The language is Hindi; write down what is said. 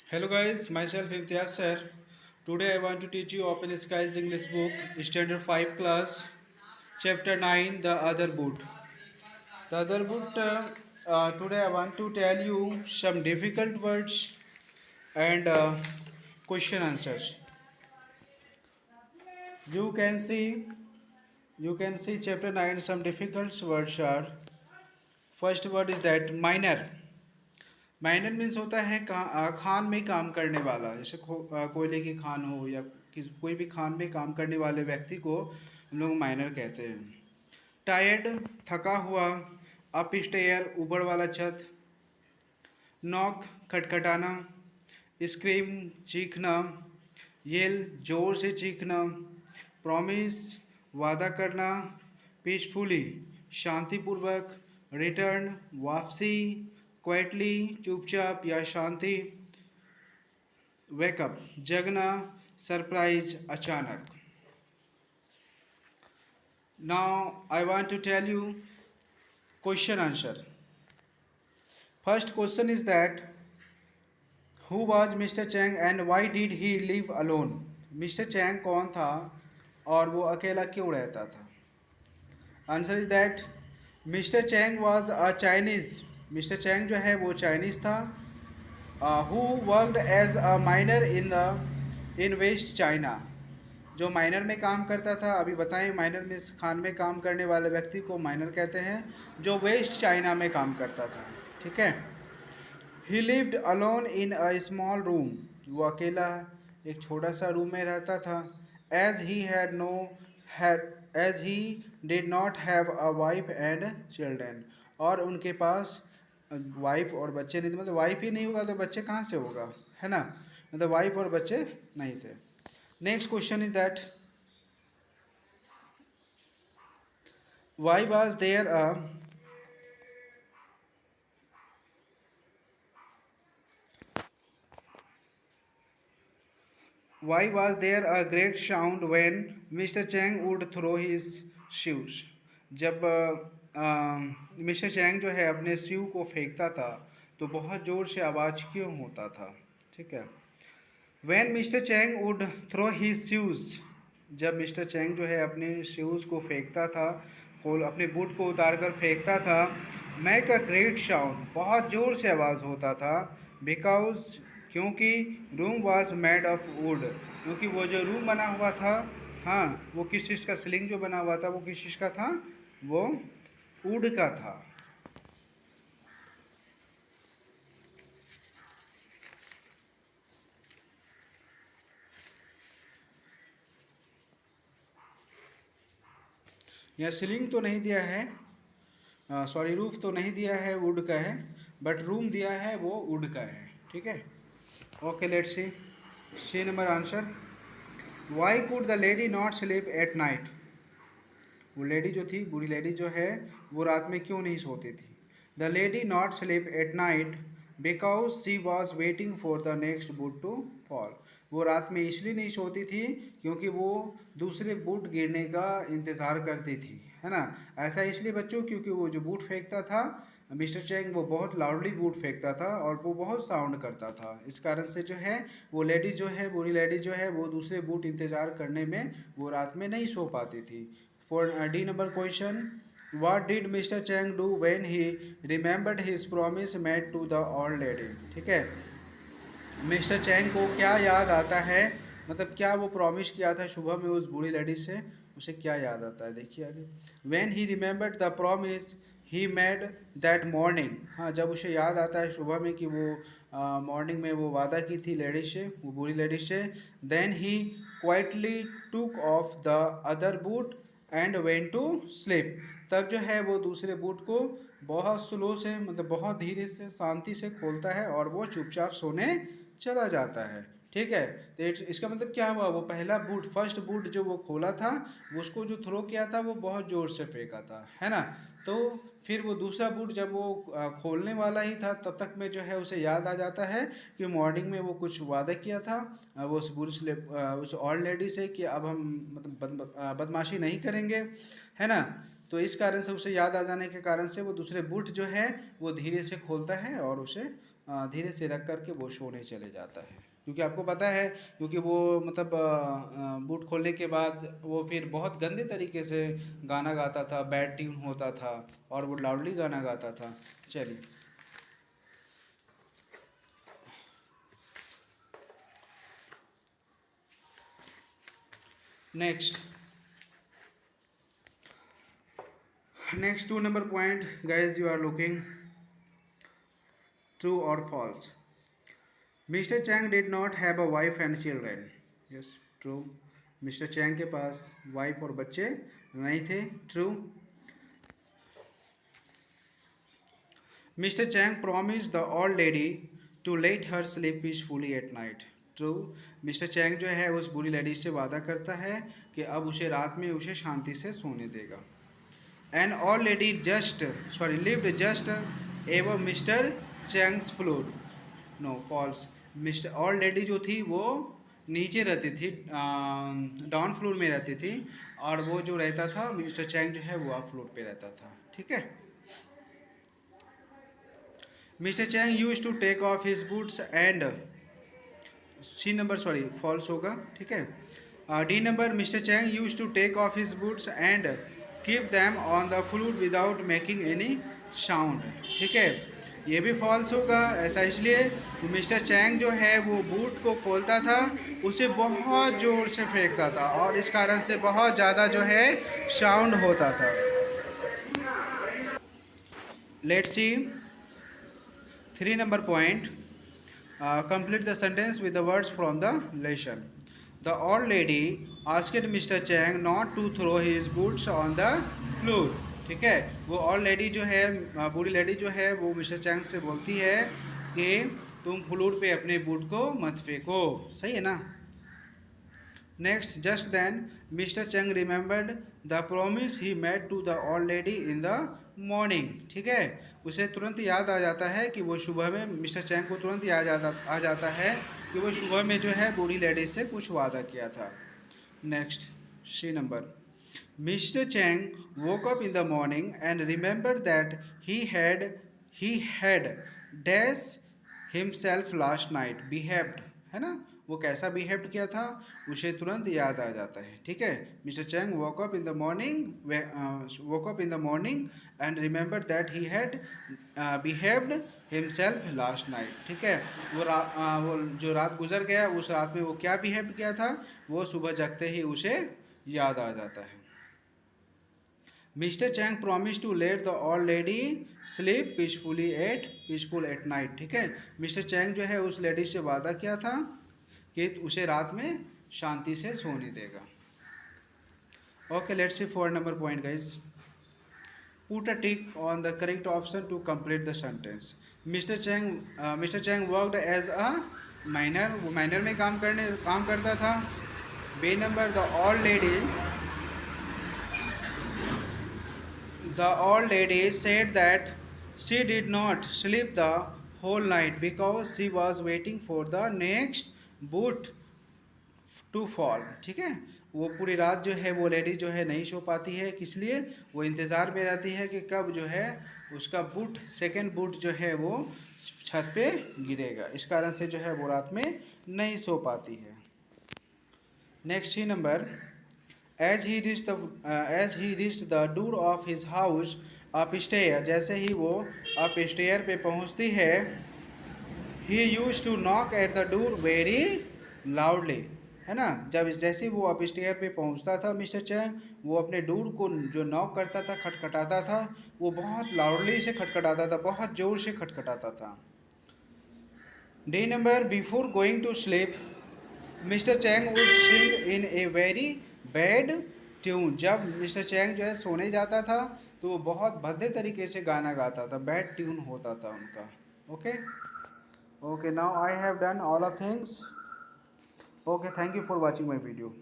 Hello guys, myself Imtiaz sir. Today I want to teach you Open Skies English book, Standard 5 class, Chapter 9, The Other Boot. The Other Boot, today I want to tell you some difficult words and question answers. You can see, you can see Chapter 9, some difficult words are, first word is that minor. Minor means होता है खान में काम करने वाला, जैसे कोयले की खान हो या कोई भी खान में काम करने वाले व्यक्ति को हम लोग माइनर कहते हैं। टायर्ड, थका हुआ। अप स्टेयर, ऊपर वाला छत। नॉक, खटखटाना। स्क्रीम, चीखना। येल, जोर से चीखना। प्रॉमिस, वादा करना। पीसफुली, शांतिपूर्वक। रिटर्न, वापसी। क्वाइटली, चुपचाप या शांति। वेकअप, जगना। सरप्राइज, अचानक। Now I want to tell you question answer. First question is that who was Mr Chang and why did he live alone. Mr Chang कौन था और वो अकेला क्यों रहता था। Answer is that Mr Chang was a Chinese. Mr Chang जो है वो चाइनीज था। Who worked as a miner in West China. जो माइनर में काम करता था, अभी बताएं माइनर में खान में काम करने वाले व्यक्ति को माइनर कहते हैं, जो वेस्ट चाइना में काम करता था। ठीक है। He lived alone in a small room. वो अकेला एक छोटा सा रूम में रहता था। As he had no had as he did not have a wife and children. और उनके पास वाइफ और बच्चे नहीं थे। मतलब वाइफ ही नहीं होगा तो बच्चे कहाँ से होगा, है ना। मतलब वाइफ और बच्चे नहीं थे। Next question is that why was there a Why was there a great sound when Mr. Chang would throw his shoes? जब मिस्टर चैंग जो है अपने शू को फेंकता था तो बहुत ज़ोर से आवाज़ क्यों होता था। ठीक है। When Mr. Chang would throw his shoes, जब मिस्टर चैंग जो है अपने शूज़ को फेंकता था, खोल अपने बूट को उतार कर फेंकता था, मेक अ ग्रेट साउंड, बहुत ज़ोर से आवाज़ होता था। बिकॉज, क्योंकि room was made of would, क्योंकि वो जो रूम बना हुआ था, हाँ, वो किस चीज़ का, सीलिंग जो बना हुआ था वो किस चीज़ का था, वो वुड का था। यहाँ सीलिंग तो नहीं दिया है, सॉरी रूफ तो नहीं दिया है, वुड का है, बट रूम दिया है वो वुड का है। ठीक है। Okay, let's see number answer. Why could the lady not sleep at night. वो लेडी जो थी, बूढ़ी लेडी जो है, वो रात में क्यों नहीं सोती थी। The lady not sleep at night because she was waiting for the next boot to fall. वो रात में इसलिए नहीं सोती थी क्योंकि वो दूसरे बूट गिरने का इंतज़ार करती थी, है ना। ऐसा इसलिए बच्चों क्योंकि वो जो बूट फेंकता था मिस्टर चैंग, वो बहुत लाउडली बूट फेंकता था और वो बहुत साउंड करता था। इस कारण से जो है वो लेडी जो है, बूढ़ी लेडी जो है, वो दूसरे बूट इंतज़ार करने में वो रात में नहीं सो पाती थी। For D number question, what did Mr. Chang do when he remembered his promise made to the old lady? ठीक है। मिस्टर चैंग को क्या याद आता है, मतलब क्या वो प्रॉमिस किया था सुबह में उस बूढ़ी लेडी से, उसे क्या याद आता है, देखिए आगे। When he remembered the promise he made that morning, हाँ, जब उसे याद आता है सुबह में कि वो मॉर्निंग में वो वादा की थी लेडी से, वो बूढ़ी लेडी से। Then he quietly took off the other boot and went to sleep. तब जो है वो दूसरे बूट को बहुत स्लो से, मतलब बहुत धीरे से, शांति से खोलता है और वो चुपचाप सोने चला जाता है। ठीक है। तो इसका मतलब क्या हुआ, वो पहला बूट, फर्स्ट बूट जो वो खोला था, उसको जो थ्रो किया था वो बहुत ज़ोर से फेंका था, है ना। तो फिर वो दूसरा बूट जब वो खोलने वाला ही था, तब तक में जो है उसे याद आ जाता है कि मॉर्निंग में वो कुछ वादा किया था वो उस ओल्ड लेडी से कि अब हम मतलब बदमाशी नहीं करेंगे, है ना। तो इस कारण से उसे याद आ जाने के कारण से वो दूसरे बूट जो है वो धीरे से खोलता है और उसे धीरे से रख करके वो सोने चले जाता है। क्योंकि आपको पता है, क्योंकि वो मतलब बूट खोलने के बाद वो फिर बहुत गंदे तरीके से गाना गाता था, बैड ट्यून होता था और वो लाउडली गाना गाता था। चलिए next, next 2 number point guys, you are looking true or false. Mr. Chang did not have a wife and children. Yes, true. Mr Chang के पास वाइफ और बच्चे नहीं थे। True. Mr Chang promise the old lady to let her sleep peacefully at night. True. Mr Chang जो है उस बूढ़ी लेडी से वादा करता है कि अब उसे रात में उसे शांति से सोने देगा। An old lady lived just above mister Chang's floor. No, false. Mister old lady जो थी वो नीचे रहती थी, डाउन फ्लोर में रहती थी, और वो जो रहता था मिस्टर चैंग जो है वो अप फ्लोर पे रहता था। ठीक है। Mr Chang use to take off his boots and falls होगा। ठीक है। D number, Mr Chang use to take off his boots and keep them on the floor without making any sound. ठीक है, ये भी फॉल्स होगा। ऐसा इसलिए मिस्टर चैंग जो है वो बूट को खोलता था, उसे बहुत ज़ोर से फेंकता था और इस कारण से बहुत ज़्यादा जो है साउंड होता था। Let's see 3 number point. Complete the sentence with the words from the lesson. The old lady asked Mr. Chang not to throw his boots on the floor. ठीक है, वो ओल्ड लेडी जो है, बूढ़ी लेडी जो है, वो मिस्टर चैंग से बोलती है कि तुम फ्लोर पे अपने बूट को मत फेंको। सही है ना। Next, just then Mr Chang remembered the promise he made to the old lady in the morning. ठीक है, उसे तुरंत याद आ जाता है कि वो सुबह में, मिस्टर चैंग को तुरंत याद आ जाता है कि वो सुबह में जो है बूढ़ी लेडी से कुछ वादा किया था। Next, C number, Mr Chang woke up in the morning and remembered that he had dash himself last night behaved. है ना, वो कैसा बिहेव किया था उसे तुरंत याद आ जाता है। ठीक है, Mr Chang woke up in the morning and remember that he had behaved himself last night. ठीक है, वो जो रात गुजर गया उस रात में वो क्या बिहेव किया था वो सुबह जगते ही उसे याद आ जाता है। Mr Chang promise to let the old lady sleep peaceful at night. ठीक है, मिस्टर चैंग जो है उस लेडी से वादा किया था कि उसे रात में शांति से सोने देगा। Okay, let's C 4 number point guys. Put a tick on the correct option to complete the sentence. Mr. Chang worked as a miner. वो माइनर में काम करता था। B number, the old lady said that she did not sleep the whole night because she was waiting for the next boot to fall. ठीक है, वो पूरी रात जो है वो लेडी जो है नहीं सो पाती है, किस लिए? वो इंतज़ार में रहती है कि कब जो है उसका सेकंड बूट जो है वो छत पे गिरेगा। इस कारण से जो है वो रात में नहीं सो पाती है। Next, C number, as he reached the door of his house upstairs, जैसे ही वो अपस्टेयर पे पहुंचती है, he used to knock at the door very loudly. है ना, जैसे वो अपस्टेयर पे पहुंचता था मिस्टर चैंग, वो अपने डोर को जो नॉक करता था, खटखटाता था, वो बहुत लाउडली से खटखटाता था, बहुत ज़ोर से खटखटाता था। D number, before going to sleep Mr Chang would sing in a very bad tune. जब मिस्टर चैंग जो है सोने जाता था तो वो बहुत भद्दे तरीके से गाना गाता था, बैड ट्यून होता था उनका। Okay, now I have done all of things. Okay, thank you for watching my video.